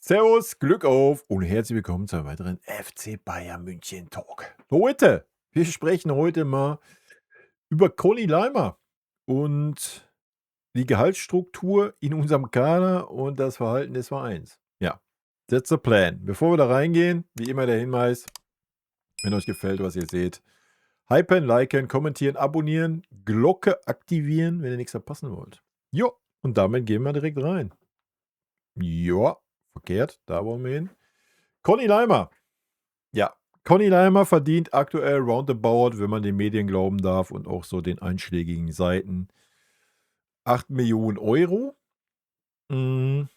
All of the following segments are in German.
Servus, Glück auf und herzlich willkommen zu einem weiteren FC Bayern München Talk. Leute, wir sprechen heute mal über Conny Leimer und die Gehaltsstruktur in unserem Kader und das Verhalten des Vereins. Ja, that's the plan. Bevor wir da reingehen, wie immer der Hinweis, wenn euch gefällt, was ihr seht, hypen, liken, kommentieren, abonnieren, Glocke aktivieren, wenn ihr nichts verpassen wollt. Jo, und damit gehen wir direkt rein. Ja, verkehrt, da wollen wir hin. Conny Leimer. Ja, Conny Leimer verdient aktuell roundabout, wenn man den Medien glauben darf und auch so den einschlägigen Seiten, 8 Millionen Euro. Der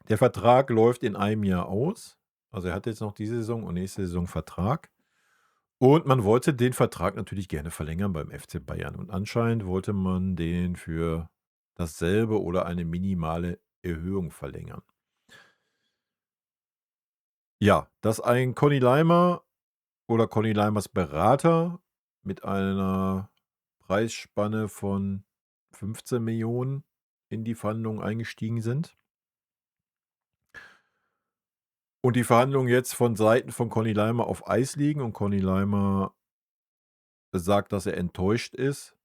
Vertrag läuft in einem Jahr aus. Also er hat jetzt noch diese Saison und nächste Saison Vertrag. Und man wollte den Vertrag natürlich gerne verlängern beim FC Bayern. Und anscheinend wollte man den für dasselbe oder eine minimale Erhöhung verlängern. Ja, dass ein Conny Leimer oder Conny Leimers Berater mit einer Preisspanne von 15 Millionen in die Verhandlungen eingestiegen sind. Und die Verhandlungen jetzt von Seiten von Conny Leimer auf Eis liegen und Conny Leimer sagt, dass er enttäuscht ist.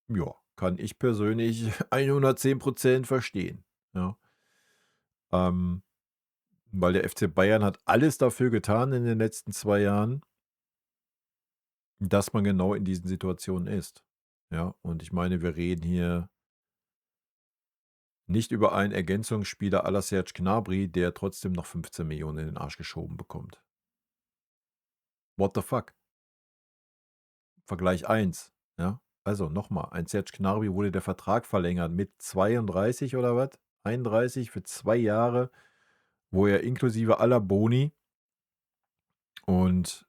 Ja, kann ich persönlich 110% verstehen. Ja. Weil der FC Bayern hat alles dafür getan in den letzten 2 Jahren, dass man genau in diesen Situationen ist. Ja, und ich meine, wir reden hier nicht über einen Ergänzungsspieler à la Serge Gnabry, der trotzdem noch 15 Millionen in den Arsch geschoben bekommt. What the fuck? Vergleich 1. Ja, also nochmal, ein Serge Gnabry wurde der Vertrag verlängert mit 32 oder was? 31 für 2 Jahre, wo er inklusive aller Boni und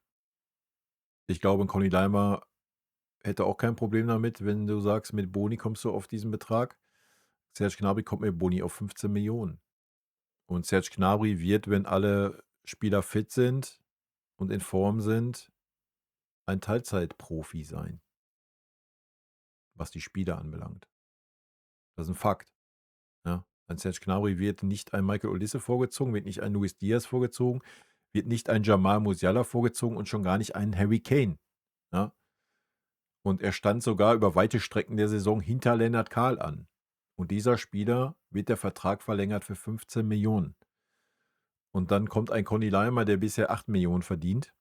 ich glaube, ein Conny Leimer hätte auch kein Problem damit, wenn du sagst, mit Boni kommst du auf diesen Betrag. Serge Gnabry kommt mit Boni auf 15 Millionen. Und Serge Gnabry wird, wenn alle Spieler fit sind und in Form sind, ein Teilzeitprofi sein, was die Spieler anbelangt. Das ist ein Fakt. Ja. Ein Serge Gnabry wird nicht ein Michael Olise vorgezogen, wird nicht ein Luis Diaz vorgezogen, wird nicht ein Jamal Musiala vorgezogen und schon gar nicht ein Harry Kane. Ja. Und er stand sogar über weite Strecken der Saison hinter Lennart Kahl an. Und dieser Spieler wird der Vertrag verlängert für 15 Millionen. Und dann kommt ein Conny Leimer, der bisher 8 Millionen verdient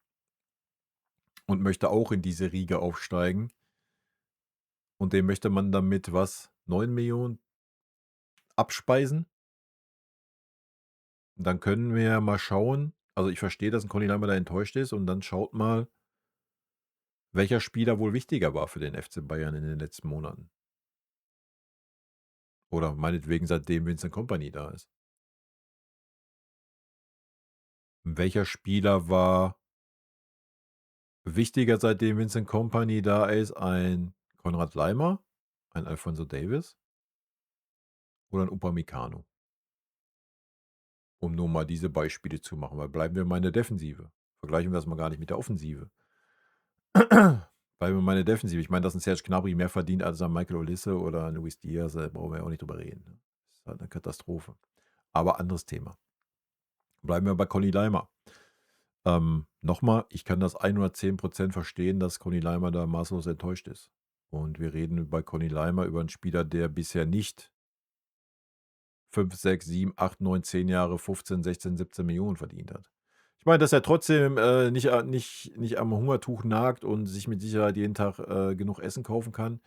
und möchte auch in diese Riege aufsteigen. Und dem möchte man damit was? 9 Millionen abspeisen? Und dann können wir mal schauen. Also ich verstehe, dass ein Conny Leimer da enttäuscht ist. Und dann schaut mal, welcher Spieler wohl wichtiger war für den FC Bayern in den letzten Monaten. Oder meinetwegen seitdem Vincent Kompany da ist. Welcher Spieler war wichtiger, seitdem Vincent Kompany da ist? Ein Konrad Leimer, ein Alphonso Davies oder ein Upamecano? Um nur mal diese Beispiele zu machen, weil bleiben wir mal in der Defensive. Vergleichen wir das mal gar nicht mit der Offensive. Bleiben wir mal in der Defensive. Ich meine, dass ein Serge Gnabry mehr verdient als ein Michael Olise oder ein Luis Diaz, brauchen wir ja auch nicht drüber reden. Das ist halt eine Katastrophe. Aber anderes Thema. Bleiben wir bei Conny Leimer. Nochmal, ich kann das 110% verstehen, dass Conny Leimer da maßlos enttäuscht ist. Und wir reden bei Conny Leimer über einen Spieler, der bisher nicht 5, 6, 7, 8, 9, 10 Jahre 15, 16, 17 Millionen verdient hat. Ich meine, dass er trotzdem nicht am Hungertuch nagt und sich mit Sicherheit jeden Tag genug Essen kaufen kann,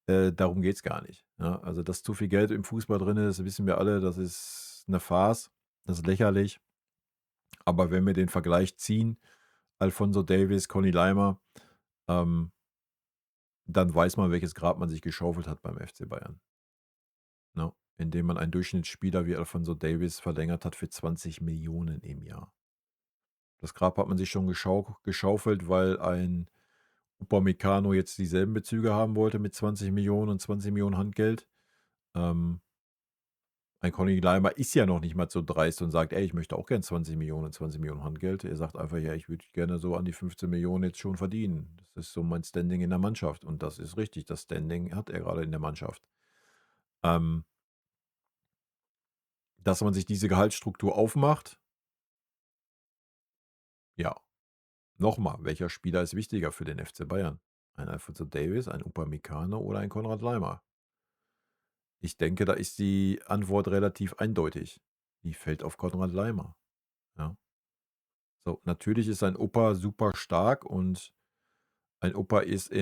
darum geht es gar nicht. Ja? Also, dass zu viel Geld im Fußball drin ist, wissen wir alle, das ist eine Farce, das ist lächerlich. Aber wenn wir den Vergleich ziehen, Alphonso Davies, Conny Leimer, dann weiß man, welches Grab man sich geschaufelt hat beim FC Bayern. Ne? Indem man einen Durchschnittsspieler wie Alphonso Davies verlängert hat für 20 Millionen im Jahr. Das Grab hat man sich schon geschaufelt, weil ein Upamecano jetzt dieselben Bezüge haben wollte mit 20 Millionen und 20 Millionen Handgeld. Ein Conny Leimer ist ja noch nicht mal so dreist und sagt, ey, ich möchte auch gerne 20 Millionen und 20 Millionen Handgeld. Er sagt einfach, ja, ich würde gerne so an die 15 Millionen jetzt schon verdienen. Das ist so mein Standing in der Mannschaft. Und das ist richtig, das Standing hat er gerade in der Mannschaft. dass man sich diese Gehaltsstruktur aufmacht. Ja, nochmal, welcher Spieler ist wichtiger für den FC Bayern? Ein Alphonso Davies, ein Upamecano oder ein Konrad Laimer? Ich denke, da ist die Antwort relativ eindeutig. Die fällt auf Konrad Laimer, ja. So, natürlich ist ein Opa super stark und ein Opa ist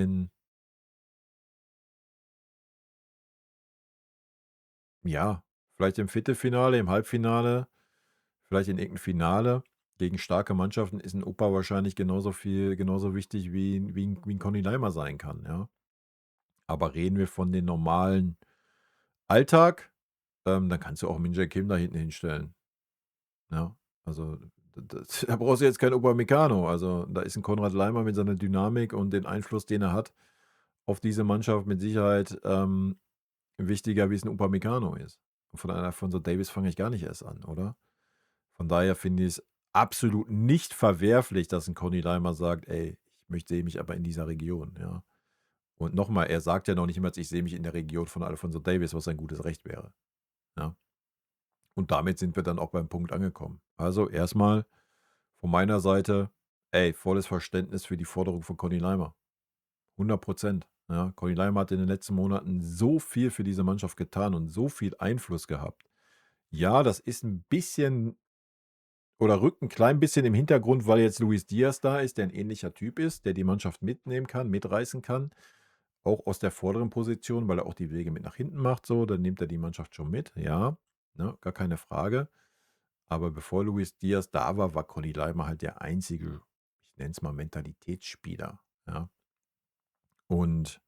ja, vielleicht im Viertelfinale, im Halbfinale, vielleicht in irgendeinem Finale gegen starke Mannschaften ist ein Opa wahrscheinlich genauso wichtig wie 'n Conny Laimer sein kann, ja. Aber reden wir von den normalen Alltag, dann kannst du auch Min-Jae Kim da hinten hinstellen, ja. Also, da brauchst du jetzt keinen Upamecano. Also, da ist ein Konrad Laimer mit seiner Dynamik und den Einfluss, den er hat auf diese Mannschaft mit Sicherheit, wichtiger, wie es ein Upamecano ist. Und von einer Alphonso Davies fange ich gar nicht erst an, oder? Von daher finde ich es absolut nicht verwerflich, dass ein Conny Laimer sagt: „Ey, ich sehe mich aber in dieser Region“, ja. Und nochmal, er sagt ja noch nicht mal: „Ich sehe mich in der Region von Alphonso Davies“, was sein gutes Recht wäre, ja. Und damit sind wir dann auch beim Punkt angekommen. Also, erstmal von meiner Seite, ey, volles Verständnis für die Forderung von Conny Laimer. 100%, ja. Conny Laimer hat in den letzten Monaten so viel für diese Mannschaft getan und so viel Einfluss gehabt. Ja, das ist ein bisschen oder rückt ein klein bisschen im Hintergrund, weil jetzt Luis Diaz da ist, der ein ähnlicher Typ ist, der die Mannschaft mitnehmen kann, mitreißen kann, auch aus der vorderen Position, weil er auch die Wege mit nach hinten macht so, dann nimmt er die Mannschaft schon mit, ja, ne, gar keine Frage. Aber bevor Luis Diaz da war, war Conny Laimer halt der einzige, ich nenne es mal Mentalitätsspieler, ja. Und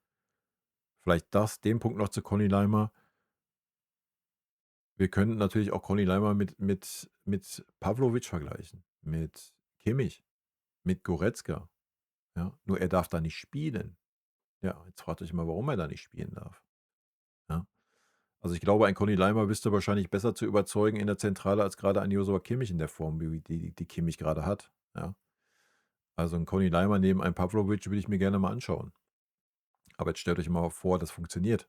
vielleicht den Punkt noch zu Conny Laimer. Wir können natürlich auch Conny Laimer mit Pavlovic vergleichen, mit Kimmich, mit Goretzka. Ja, nur er darf da nicht spielen. Ja, jetzt fragt euch mal, warum er da nicht spielen darf. Ja. Also ich glaube, ein Conny Laimer wüsste wahrscheinlich besser zu überzeugen in der Zentrale als gerade ein Joshua Kimmich in der Form, wie die Kimmich gerade hat. Ja. Also ein Conny Laimer neben einem Pavlovic würde ich mir gerne mal anschauen. Aber jetzt stellt euch mal vor, das funktioniert.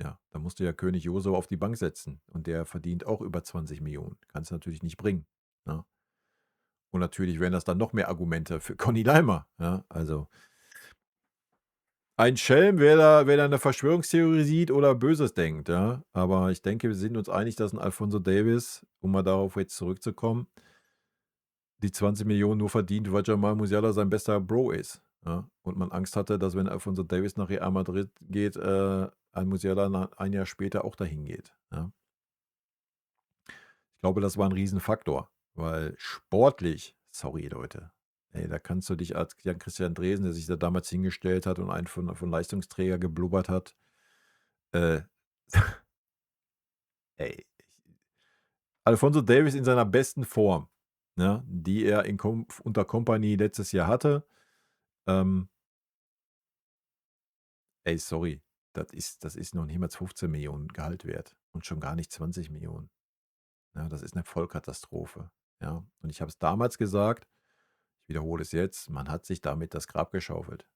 Ja, da musst du ja König Josua auf die Bank setzen und der verdient auch über 20 Millionen. Kannst du natürlich nicht bringen. Ja. Und natürlich wären das dann noch mehr Argumente für Conny Laimer. Ja, also ein Schelm, wer da 'ne Verschwörungstheorie sieht oder Böses denkt, ja. Aber ich denke, wir sind uns einig, dass 'n Alphonso Davies, um mal darauf jetzt zurückzukommen, die 20 Millionen nur verdient, weil Jamal Musiala sein bester Bro ist, ja. Und man Angst hatte, dass wenn Alphonso Davies nach Real Madrid geht, ein Musiala ein Jahr später auch dahin geht, ja. Ich glaube, das war 'n Riesenfaktor, weil sportlich sorry Leute, ey, da kannst du dich als Jan-Christian Dresen, der sich da damals hingestellt hat und einen von Leistungsträger geblubbert hat, äh, ey, Alphonso Davies in seiner besten Form, ne, die er unter Kompany letztes Jahr hatte, ähm, ey, sorry, das ist noch nicht mal 15 Millionen Gehalt wert und schon gar nicht 20 Millionen. Ja, das ist eine Vollkatastrophe, ja. Und ich habe es damals gesagt, ich wiederhole es jetzt, man hat sich damit das Grab geschaufelt.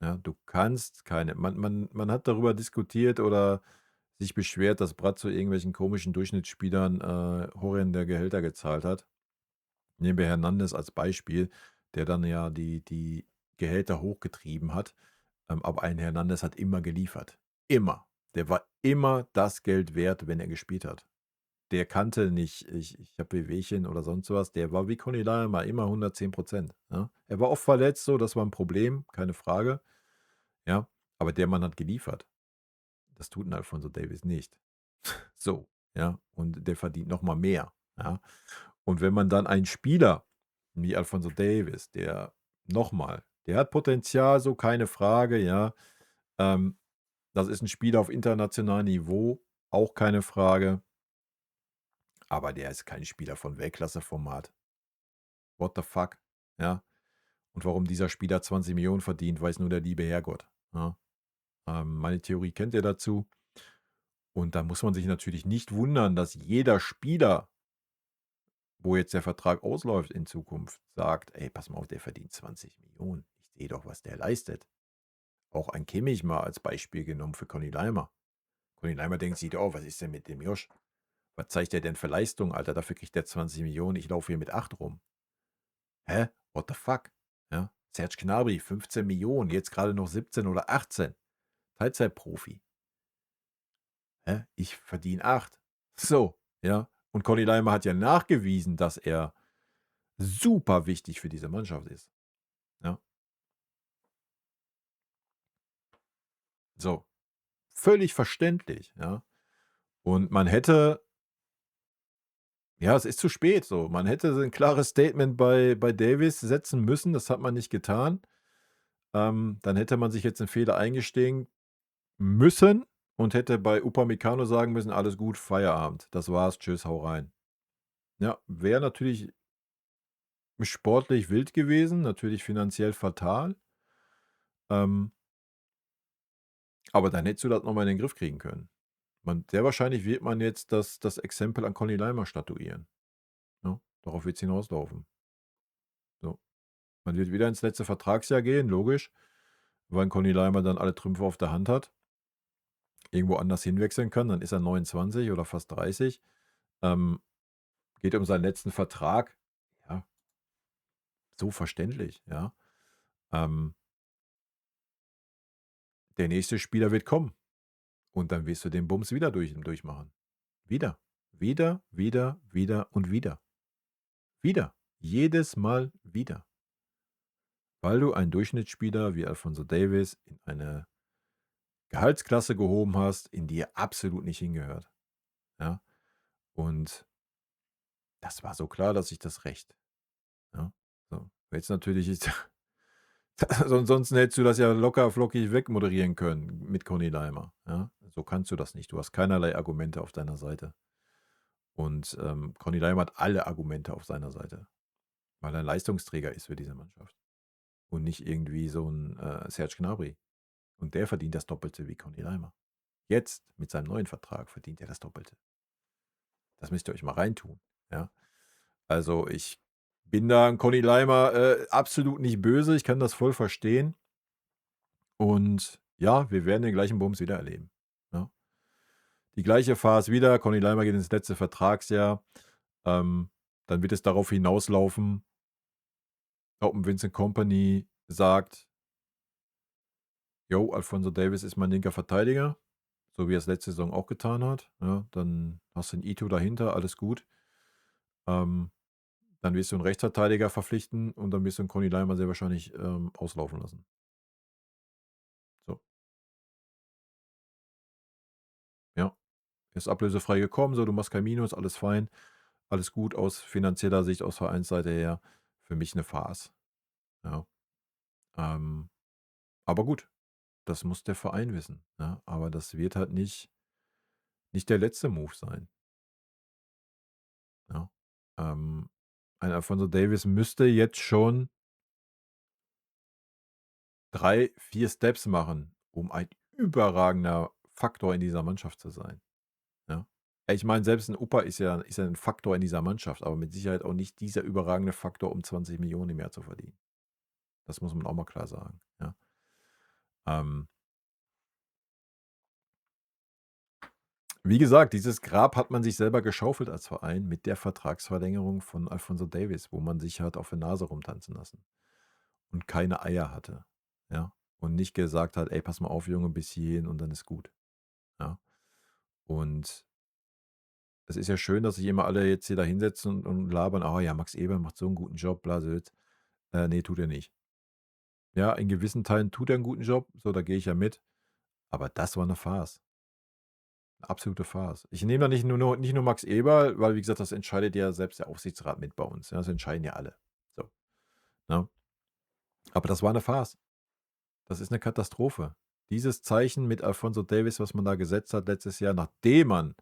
Ja, du kannst keine man hat darüber diskutiert oder sich beschwert, dass Brazzo irgendwelchen komischen Durchschnittsspielern, horrende Gehälter gezahlt hat. Nehmen wir Hernandez als Beispiel, der dann ja die Gehälter hochgetrieben hat. Aber ein Hernandez hat immer geliefert. Immer. Der war immer das Geld wert, wenn er gespielt hat. Der kannte nicht, ich habe Wehwehchen oder sonst was. Der war wie Conny Laimer, immer 110%. Ja. Er war oft verletzt, so, das war ein Problem, keine Frage. Ja, aber der Mann hat geliefert. Das tut 'n Alphonso Davies nicht. So, ja, und der verdient noch mal mehr, ja. Und wenn man dann einen Spieler wie Alphonso Davies, der hat Potenzial, so keine Frage, ja. Ähm, Das ist ein Spieler auf internationalem Niveau, auch keine Frage, aber der ist kein Spieler von Weltklasseformat. What the fuck, ja? Und warum dieser Spieler 20 Millionen verdient, weiß nur der liebe Herrgott, ja. Meine Theorie kennt ihr dazu. Und da muss man sich natürlich nicht wundern, dass jeder Spieler, wo jetzt der Vertrag ausläuft in Zukunft, sagt: „Ey, pass mal auf, der verdient 20 Millionen. Ich sehe doch, was der leistet.“ Auch ein Kimmich mal als Beispiel genommen für Conny Laimer. Conny Laimer denkt sich: „Oh, was ist denn mit dem Josh? Was zeigt der denn für Leistung, Alter? Dafür kriegt der 20 Millionen. Ich laufe hier mit 8 rum. Hä? What the fuck? Ja? Serge Gnabry, 15 Millionen, jetzt gerade noch 17 oder 18. Teilzeitprofi. Hä? Ich verdiene 8. So, ja. Und Conny Leimer hat ja nachgewiesen, dass er super wichtig für diese Mannschaft ist. Ja. So. Völlig verständlich, ja. Und man hätte, ja, es ist zu spät so. Man hätte ein klares Statement bei Davies setzen müssen, das hat man nicht getan. Dann hätte man sich jetzt 'n Fehler eingestehen müssen und hätte bei Upamecano sagen müssen: „Alles gut, Feierabend. Das war's. Tschüss, hau rein." Ja, wäre natürlich sportlich wild gewesen, natürlich finanziell fatal. Aber dann hättest du das noch mal in den Griff kriegen können. Sehr wahrscheinlich wird man jetzt das Exempel an Conny Leimer statuieren, ne? Darauf wird's hinauslaufen. So. Man wird wieder ins letzte Vertragsjahr gehen, logisch, weil Conny Leimer dann alle Trümpfe auf der Hand hat, irgendwo anders hinwechseln kann. Dann ist er 29 oder fast 30. Ähm, Geht um seinen letzten Vertrag. Ja, so verständlich, ja. Ähm, Der nächste Spieler wird kommen und dann wirst du den Bums wieder durchmachen. Wieder. Wieder, wieder, wieder und wieder. Wieder. Jedes Mal wieder. Weil du einen Durchschnittsspieler wie Alphonso Davies in eine Gehaltsklasse gehoben hast, in die er absolut nicht hingehört. Ja. Und das war so klar, dass sich das rächt. Ja. So. Jetzt natürlich ist, ansonsten hättest du das ja locker flockig wegmoderieren können mit Conny Leimer. Ja. So kannst du das nicht. Du hast keinerlei Argumente auf deiner Seite. Und Conny Leimer hat alle Argumente auf seiner Seite, weil er ein Leistungsträger ist für diese Mannschaft. Und nicht irgendwie so ein Serge Gnabry. Und der verdient das Doppelte wie Conny Leimer. Jetzt mit seinem neuen Vertrag verdient er das Doppelte. Das müsst ihr euch mal reintun. Ja? Also ich bin da an Conny Leimer absolut nicht böse. Ich kann das voll verstehen. Und ja, wir werden den gleichen Bums wieder erleben. Ja? Die gleiche Phase wieder. Conny Leimer geht ins letzte Vertragsjahr. Dann wird es darauf hinauslaufen, ob ein Vincent Kompany sagt, Jo, Alphonso Davies ist mein linker Verteidiger, so wie er es letzte Saison auch getan hat. Ja, dann hast du 'n Ito dahinter, alles gut. Ähm, Dann wirst du einen Rechtsverteidiger verpflichten und dann wirst du 'n Conny Leimer sehr wahrscheinlich auslaufen lassen. So, ja. Er ist ablösefrei gekommen, so, du machst kein Minus, alles fein, alles gut aus finanzieller Sicht, aus Vereinsseite her. Für mich eine Farce, ja. Ähm, aber gut, das muss der Verein wissen, ja? Aber das wird halt nicht der letzte Move sein, ja. Ähm, ein Alphonso Davies müsste jetzt schon 3, 4 Steps machen, um ein überragender Faktor in dieser Mannschaft zu sein, ja? Ich meine, selbst 'n Opa ist ja 'n Faktor in dieser Mannschaft, aber mit Sicherheit auch nicht dieser überragende Faktor, um 20 Millionen im Jahr zu verdienen. Das muss man auch mal klar sagen, ja? Ähm, Wie gesagt, dieses Grab hat man sich selber geschaufelt als Verein mit der Vertragsverlängerung von Alphonso Davies, wo man sich hat auf der Nase rumtanzen lassen und keine Eier hatte, ja? Und nicht gesagt hat: „Ey, pass mal auf, Junge, bis hierhin und dann ist gut", ja? Und es ist ja schön, dass sich immer alle jetzt hier da hinsetzen und labern: „Oh ja, Max Eber macht so einen guten Job, bla Sylt." Ne, tut er nicht. Ja, in gewissen Teilen tut er einen guten Job, so, da gehe ich ja mit, aber das war eine Farce, 'ne absolute Farce. Ich nehme da nicht nur Max Eber, weil wie gesagt, das entscheidet ja selbst der Aufsichtsrat mit bei uns, ja, das entscheiden ja alle. So, ne? Aber das war eine Farce. Das ist eine Katastrophe. Dieses Zeichen mit Alphonso Davies, was man da gesetzt hat letztes Jahr, nachdem man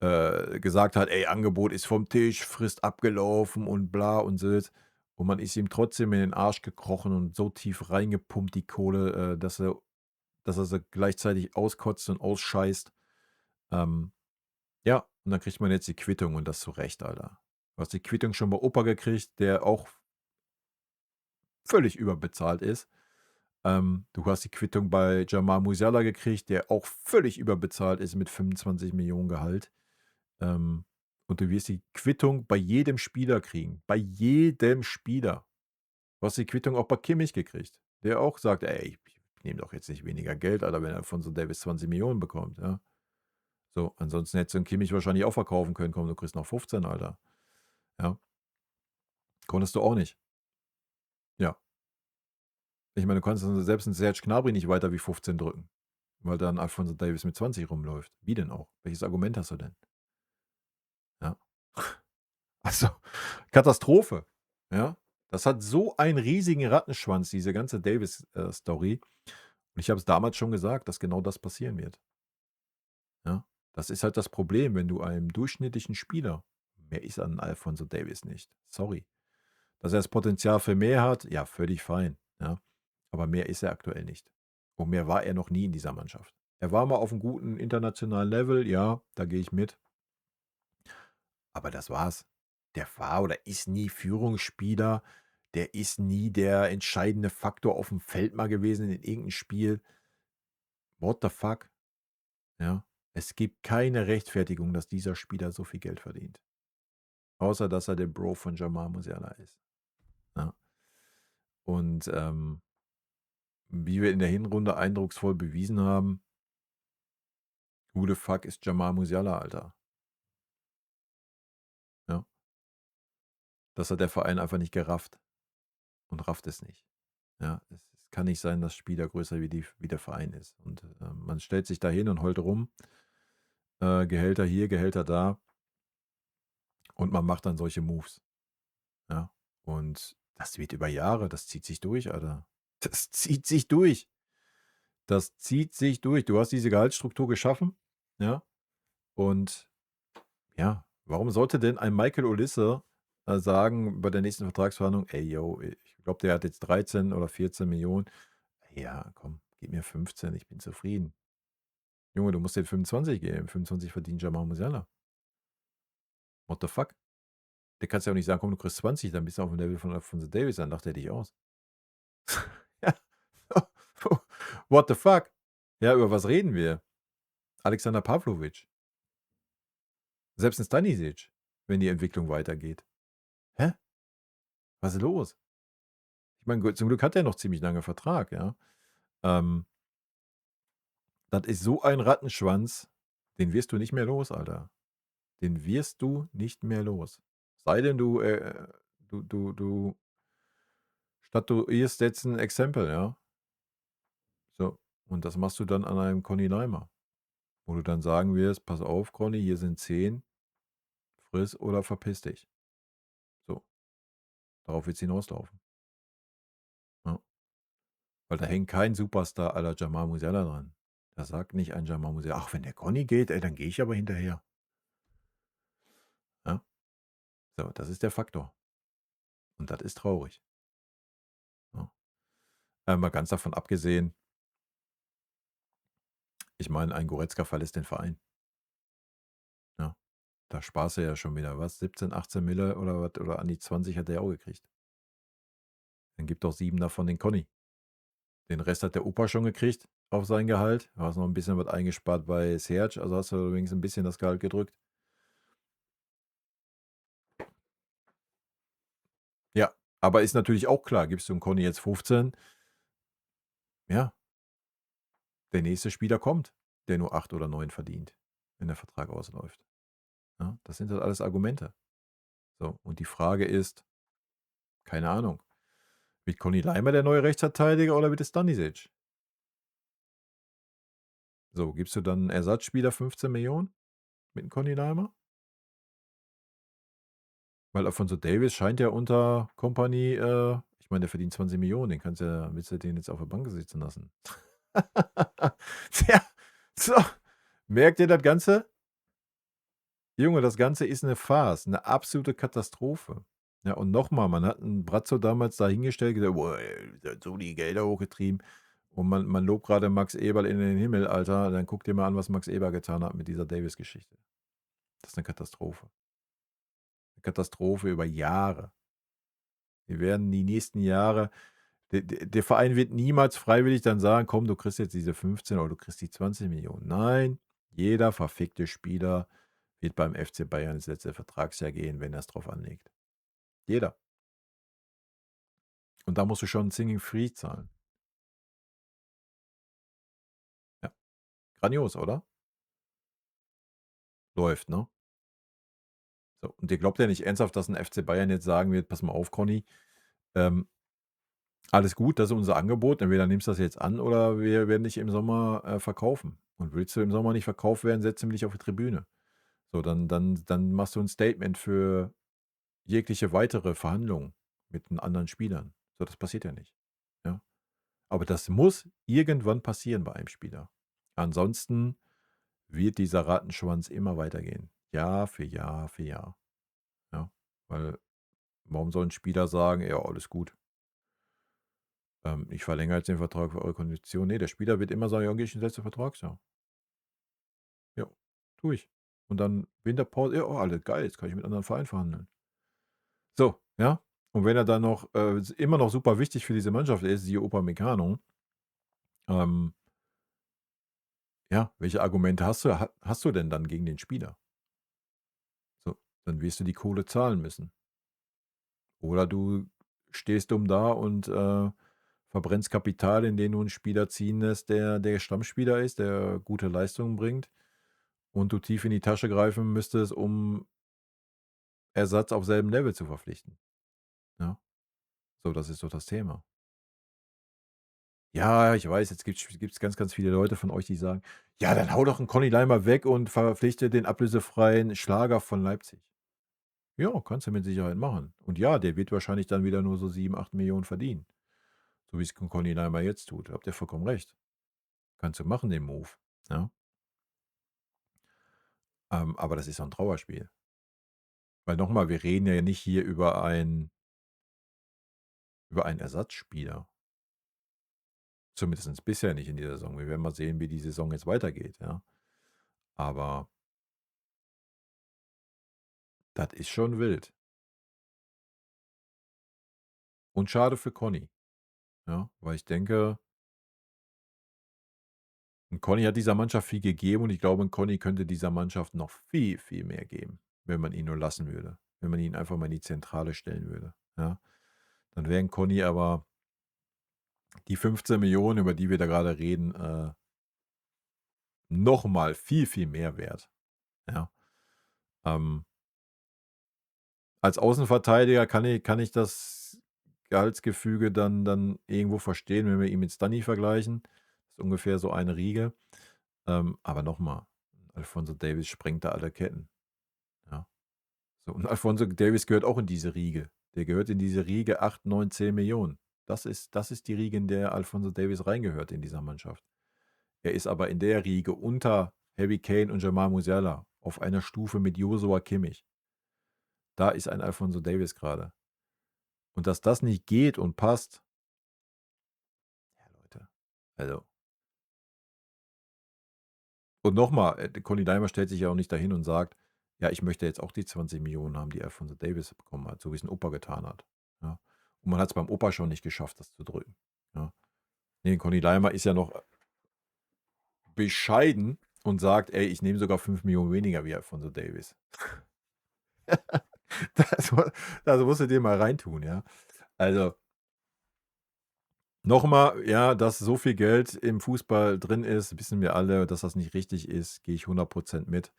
gesagt hat: „Ey, Angebot ist vom Tisch, Frist abgelaufen und bla und Sylt." Und man ist ihm trotzdem in den Arsch gekrochen und so tief reingepumpt, die Kohle, dass er sie gleichzeitig auskotzt und ausscheißt. Ähm, ja, und dann kriegt man jetzt die Quittung und das zu Recht, Alter. Du hast die Quittung schon bei Opa gekriegt, der auch völlig überbezahlt ist. Du hast die Quittung bei Jamal Musiala gekriegt, der auch völlig überbezahlt ist mit 25 Millionen Gehalt. Und du wirst die Quittung bei jedem Spieler kriegen. Bei jedem Spieler. Du hast die Quittung auch bei Kimmich gekriegt, der auch sagt: „Ey, ich nehme doch jetzt nicht weniger Geld, Alter, wenn Alfonso Davies 20 Millionen bekommt", ja? So, ansonsten hättest du 'n Kimmich wahrscheinlich auch verkaufen können. „Komm, du kriegst noch 15, Alter." Ja, konntest du auch nicht. Ja. Ich meine, du kannst selbst 'n Serge Gnabry nicht weiter wie 15 drücken, weil dann Alfonso Davies mit 20 rumläuft. Wie denn auch? Welches Argument hast du denn? Ja. Also, Katastrophe, ja? Das hat so einen riesigen Rattenschwanz, diese ganze Davies, Story. Und ich habe es damals schon gesagt, dass genau das passieren wird, ja? Das ist halt das Problem, wenn du einem durchschnittlichen Spieler mehr ist an Alfonso Davies nicht. Sorry. Dass er das Potenzial für mehr hat, ja, völlig fein, ja? Aber mehr ist er aktuell nicht. Und mehr war er noch nie in dieser Mannschaft. Er war mal auf 'm guten internationalen Level, ja, da gehe ich mit. Aber das war's. Der war oder ist nie Führungsspieler. Der ist nie der entscheidende Faktor aufm Feld mal gewesen in irgend 'n Spiel. What the fuck? Ja? Es gibt keine Rechtfertigung, dass dieser Spieler so viel Geld verdient. Außer dass er der Bro von Jamal Musiala ist, ja? Und, wie wir in der Hinrunde eindrucksvoll bewiesen haben who the fuck ist Jamal Musiala, Alter? Ja? Das hat der Verein einfach nicht gerafft und rafft es nicht. Ja, es kann nicht sein, dass Spieler größer wie der Verein ist. Und, man stellt sich da hin und heult rum. Gehälter hier, Gehälter da. Und man macht dann solche Moves, ja? Und das wird über Jahre das zieht sich durch, Alter. Das zieht sich durch. Das zieht sich durch. Du hast diese Gehaltsstruktur geschaffen, ja? Und ja, warum sollte denn ein Michael Olise, sagen bei der nächsten Vertragsverhandlung: „Ey, yo, ich glaube, der hat jetzt 13 oder 14 Millionen. Ja, komm, gib mir 15, ich bin zufrieden." Junge, du musst den 25 geben. 25 verdient Jamal Musiala. What the fuck? Der kannst ja auch nicht sagen: „Komm, du kriegst 20, dann bist du aufm Level von Alfonso Davies", dann lacht er dich aus. Ja. What the fuck? Ja, über was reden wir? Alexander Pavlovic. Selbst 'n Stanisic, wenn die Entwicklung weitergeht. Hä? Was ist los? Ich meine, gut, zum Glück hat er noch ziemlich lange Vertrag, ja? Ähm Das ist so ein Rattenschwanz, den wirst du nicht mehr los, Alter. Den wirst du nicht mehr los. Sei denn, du statuierst jetzt 'n Exempel, ja? So, und das machst du dann an einem Conny Leimer, wo du dann sagen wirst: „Pass auf, Conny, hier sind 10, friss oder verpiss dich." So. Darauf wird's hinauslaufen. Ja. Weil da hängt kein Superstar à la Jamal Musiala dran. Da sagt nicht ein Jamal Musiala: „Ach, wenn der Conny geht, ey, dann gehe ich aber hinterher." Ja? So, das ist der Faktor. Und das ist traurig. Ja. Mal ganz davon abgesehen ich meine, ein Goretzka verlässt den Verein. Ja, da sparst du ja schon wieder, was, 17, 18 Mille oder was oder an die 20 hat der ja auch gekriegt. Dann gib doch 7 davon den Conny. Den Rest hat der Opa schon gekriegt auf sein Gehalt. Du hast noch 'n bisschen was eingespart bei Serge, also hast du wenigstens 'n bisschen das Gehalt gedrückt. Ja, aber ist natürlich auch klar, gibst du dem Conny jetzt 15 ja der nächste Spieler kommt, der nur 8 oder 9 verdient, wenn der Vertrag ausläuft. Ja, das sind halt alles Argumente. So, und die Frage ist keine Ahnung, wird Conny Leimer der neue Rechtsverteidiger oder wird es Stanisic? So, gibst du dann 'n Ersatzspieler 15 Millionen mit 'm Conny Leimer? Weil Alfonso Davies scheint ja unter Kompany ich meine, der verdient 20 Millionen, den kannst ja willst du den jetzt auf der Bank sitzen lassen? Tja, so, merkt ihr das Ganze? Junge, das Ganze ist 'ne Farce, 'ne absolute Katastrophe. Ja, und noch mal, man hat 'n Brazzo damals da hingestellt, gesagt: „Boah, der hat so die Gelder hochgetrieben." Und man lobt grade Max Eberl in den Himmel, Alter. Dann guck dir mal an, was Max Eberl getan hat mit dieser Davies-Geschichte. Das ist 'ne Katastrophe. Katastrophe über Jahre. Wir werden die nächsten Jahre der Verein wird niemals freiwillig dann sagen: „Komm, du kriegst jetzt diese 15 oder du kriegst die 20 Millionen." Nein, jeder verfickte Spieler wird beim FC Bayern ins letzte Vertragsjahr gehen, wenn er es drauf anlegt. Jeder. Und da musst du schon 'n Singing Free zahlen. Ja, grandios, oder? Läuft, ne? So, und ihr glaubt ja nicht ernsthaft, dass 'n FC Bayern jetzt sagen wird: „Pass mal auf, Conny, ähm, alles gut, das ist unser Angebot. Entweder nimmst du das jetzt an oder wir werden dich im Sommer, verkaufen. Und willst du im Sommer nicht verkauft werden, setzen wir dich auf die Tribüne.“ So, dann machst du 'n Statement für jegliche weitere Verhandlungen mit 'n anderen Spielern. So, das passiert ja nicht, ja? Aber das muss irgendwann passieren bei einem Spieler. Ansonsten wird dieser Rattenschwanz immer weitergehen, Jahr für Jahr für Jahr, ja? Weil warum soll 'n Spieler sagen: „Ja, alles gut, ich verlängere jetzt den Vertrag für eure Konditionen.“ Ne, der Spieler wird immer sagen: „Ja, dann gehe ich ins letzte Vertragsjahr. Ja, tue ich.“ Und dann Winterpause: „Ja, oh, alles geil, jetzt kann ich mit anderen Vereinen verhandeln.“ So, ja? Und wenn er dann noch, immer noch super wichtig für diese Mannschaft ist, siehe Upamecano, ähm, ja, welche Argumente hast du denn dann gegen den Spieler? So, dann wirst du die Kohle zahlen müssen. Oder du stehst dumm da und, verbrennst Kapital, indem du 'n Spieler ziehen lässt, der Stammspieler ist, der gute Leistungen bringt und du tief in die Tasche greifen müsstest, um Ersatz auf selben Level zu verpflichten, ja? So, das ist doch das Thema. Ja, ich weiß, jetzt gibt's ganz, ganz viele Leute von euch, die sagen: „Ja, dann hau doch 'n Conny Leimer weg und verpflichte den ablösefreien Schlager von Leipzig.“ Ja, kannst du mit Sicherheit machen. Und ja, der wird wahrscheinlich dann wieder nur so 7, 8 Millionen verdienen, so wie's Conny Leimer jetzt tut. Habt ihr vollkommen recht. Kannst du machen, den Move, ja? Aber das ist so 'n Trauerspiel. Weil noch mal, wir reden ja nicht hier über einen Ersatzspieler. Zumindest bisher nicht in dieser Saison. Wir werden mal sehen, wie die Saison jetzt weitergeht, ja? Aber das ist schon wild. Und schade für Conny, ja? Weil ich denke, 'n Conny hat dieser Mannschaft viel gegeben und ich glaube, 'n Conny könnte dieser Mannschaft noch viel, viel mehr geben, wenn man ihn nur lassen würde. Wenn man ihn einfach mal in die Zentrale stellen würde, ja? Dann wäre 'n Conny aber die 15 Millionen, über die wir da grade reden, noch mal viel, viel mehr wert, ja? Ähm Als Außenverteidiger kann ich das Gehaltsgefüge dann irgendwo verstehen, wenn wir ihn mit Stunny vergleichen. Das ist ungefähr so eine Riege. Aber noch mal, Alphonso Davies sprengt da alle Ketten, ja. So, und Alphonso Davies gehört auch in diese Riege. Der gehört in diese Riege 8, 9, 10 Millionen. Das ist die Riege, in der Alphonso Davies reingehört in dieser Mannschaft. Er ist aber in der Riege unter Harry Kane und Jamal Musiala auf einer Stufe mit Joshua Kimmich. Da ist ein Alphonso Davies grade. Und dass das nicht geht und passt, ja, Leute, also und noch mal, Conny Daimer stellt sich ja auch nicht dahin und sagt: „Ja, ich möchte jetzt auch die 20 Millionen haben, die Alphonso Davies bekommen hat, so wie's 'n Opa getan hat“, ja? Und man hat's beim Opa schon nicht geschafft, das zu drücken, ja? Ne, Conny Daimer ist ja noch bescheiden und sagt: „Ey, ich nehme sogar 5 Millionen weniger wie Alphonso Davies.“ Das musst du dir mal reintun, ja? Also noch mal, ja, dass so viel Geld im Fußball drin ist, wissen wir alle, dass das nicht richtig ist, gehe ich 100% mit.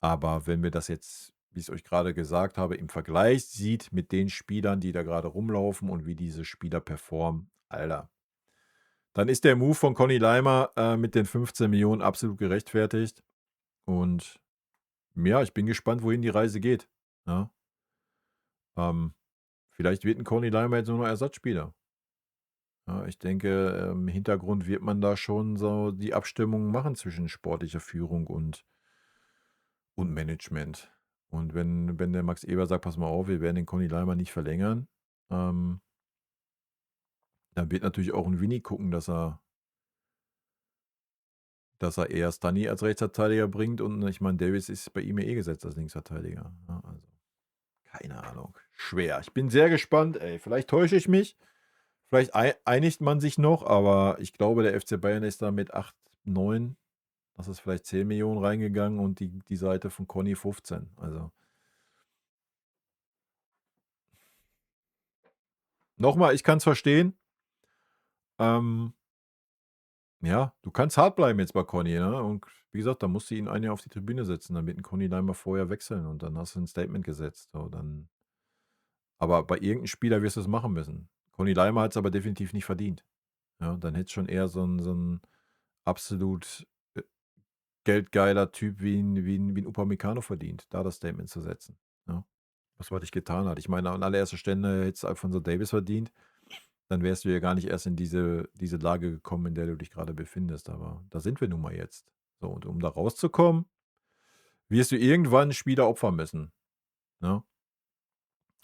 Aber wenn wir das jetzt, wie ich's euch grade gesagt habe, im Vergleich sieht mit den Spielern, die da grade rumlaufen und wie diese Spieler performen, Alter, dann ist der Move von Conny Leimer, mit den 15 Millionen absolut gerechtfertigt. Und ja, ich bin gespannt, wohin die Reise geht, ja? Ähm, Vielleicht wird 'n Conny Leimer jetzt nur noch Ersatzspieler. Ja, ich denke, im Hintergrund wird man da schon so die Abstimmung machen zwischen sportlicher Führung und Management. Und wenn der Max Eber sagt: „Pass mal auf, wir werden den Conny Leimer nicht verlängern“, ähm dann wird natürlich auch 'n Vinny gucken, dass er eher Stunny als Rechtsverteidiger bringt und ich meine, Davies ist bei ihm ja eh gesetzt als Linksverteidiger, ja, also keine Ahnung. Schwer. Ich bin sehr gespannt, ey. Vielleicht täusche ich mich. Vielleicht einigt man sich noch, aber ich glaube, der FC Bayern ist da mit 8, 9 Das ist vielleicht 10 Millionen reingegangen und die Seite von Conny 15. Also nochmal, ich kann es verstehen. Ja, du kannst hart bleiben jetzt bei Conny, ne? Und wie gesagt, da musst du ihn ein Jahr auf die Tribüne setzen, damit 'n Conny Leimer vorher wechseln und dann hast du ein Statement gesetzt. So, dann aber bei irgendeinem Spieler wirst du es machen müssen. Conny Leimer hat es aber definitiv nicht verdient. Ja, dann hätte schon eher so 'n absolut, geldgeiler Typ wie 'n Upamecano verdient, da das Statement zu setzen, ja? Das, was ich getan hat. Ich meine, an allererster Stelle hättest du Alphonso Davies verdient, dann wärst du ja gar nicht erst in diese Lage gekommen, in der du dich gerade befindest, aber da sind wir nun mal jetzt. So, und um da rauszukommen, wirst du irgendwann 'n Spieler opfern müssen, ne?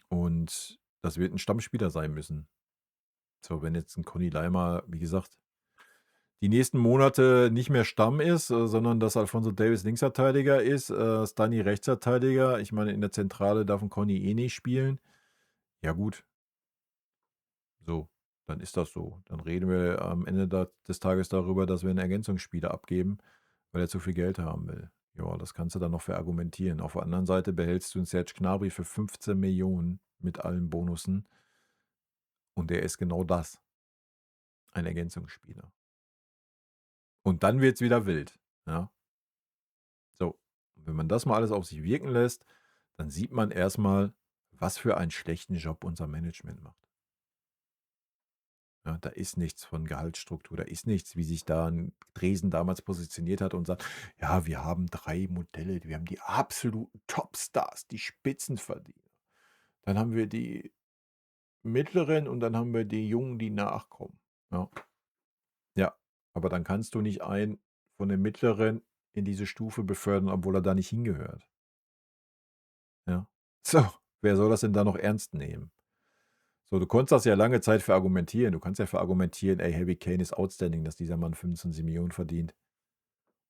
Und das wird 'n Stammspieler sein müssen. So, wenn jetzt 'n Conny Leimer, wie gesagt, die nächsten Monate nicht mehr Stamm ist, sondern dass Alphonso Davies Linksverteidiger ist, Stani Rechtsverteidiger. Ich meine, in der Zentrale darf 'n Conny eh nicht spielen. Ja gut, so, dann ist das so. Dann reden wir am Ende des Tages darüber, dass wir 'n Ergänzungsspieler abgeben, weil er zu viel Geld haben will. Ja, das kannst du dann noch verargumentieren. Auf der anderen Seite behältst du 'n Serge Gnabry für 15 Millionen mit allen Bonussen und der ist genau das, ein Ergänzungsspieler. Und dann wird's wieder wild, ja? So, und wenn man das mal alles auf sich wirken lässt, dann sieht man erst mal, was für einen schlechten Job unser Management macht. Ja, da ist nichts von Gehaltsstruktur, da ist nichts, wie sich da 'n Dresden damals positioniert hat und sagt: „Ja, wir haben 3 Modelle, wir haben die absoluten Topstars, die Spitzenverdiener. Dann haben wir die mittleren und dann haben wir die Jungen, die nachkommen." Ja. Ja, aber dann kannst du nicht einen von den mittleren in diese Stufe befördern, obwohl er da nicht hingehört. Ja. So, wer soll das denn da noch ernst nehmen? So, du konntest das ja lange Zeit verargumentieren. Du kannst ja verargumentieren: „Ey, Harry Kane ist outstanding, dass dieser Mann 25 Millionen verdient."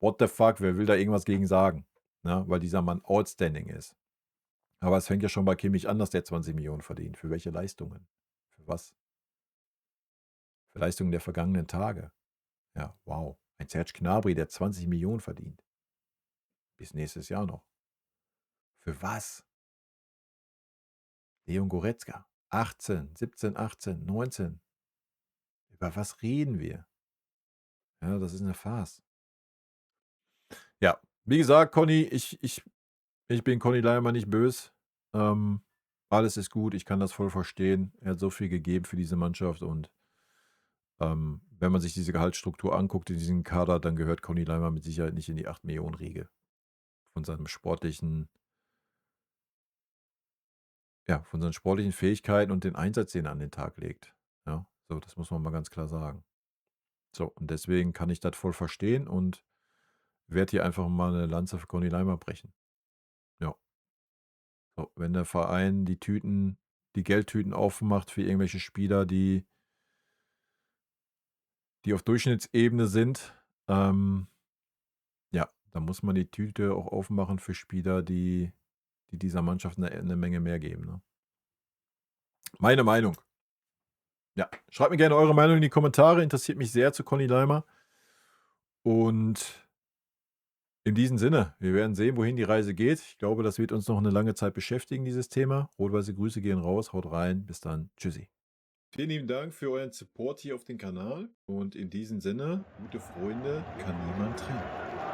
What the fuck, wer will da irgendwas gegen sagen, ne? Weil dieser Mann outstanding ist. Aber es fängt ja schon bei Kimmich an, dass der 20 Millionen verdient. Für welche Leistungen? Für was? Für Leistungen der vergangenen Tage. Ja, wow. Ein Serge Gnabry, der 20 Millionen verdient. Bis nächstes Jahr noch. Für was? Leon Goretzka, 18, 17, 18, 19. Über was reden wir? Ja, das ist 'ne Farce. Ja, wie gesagt, Conny, ich bin Conny Leimer nicht böse. Ähm, alles ist gut, ich kann das voll verstehen. Er hat so viel gegeben für diese Mannschaft und, wenn man sich diese Gehaltsstruktur anguckt in diesem Kader, dann gehört Conny Leimer mit Sicherheit nicht in die 8 Millionen Riege von seinem sportlichen ja, von seinen sportlichen Fähigkeiten und den Einsatz, den er an den Tag legt. Ja, so, das muss man mal ganz klar sagen. So, und deswegen kann ich das voll verstehen und werde hier einfach mal eine Lanze für Conny Leimer brechen. Ja, so, wenn der Verein die Geldtüten aufmacht für irgendwelche Spieler, die auf Durchschnittsebene sind, ja, dann muss man die Tüte auch aufmachen für Spieler, die dieser Mannschaft eine Menge mehr geben, ne? Meine Meinung. Ja, schreibt mir gerne eure Meinung in die Kommentare, interessiert mich sehr zu Conny Leimer. Und in diesem Sinne, wir werden sehen, wohin die Reise geht. Ich glaube, das wird uns noch eine lange Zeit beschäftigen, dieses Thema. Rot-weiße Grüße gehen raus, haut rein, bis dann, tschüssi. Vielen lieben Dank für euren Support hier auf dem Kanal und in diesem Sinne, gute Freunde kann niemand trennen.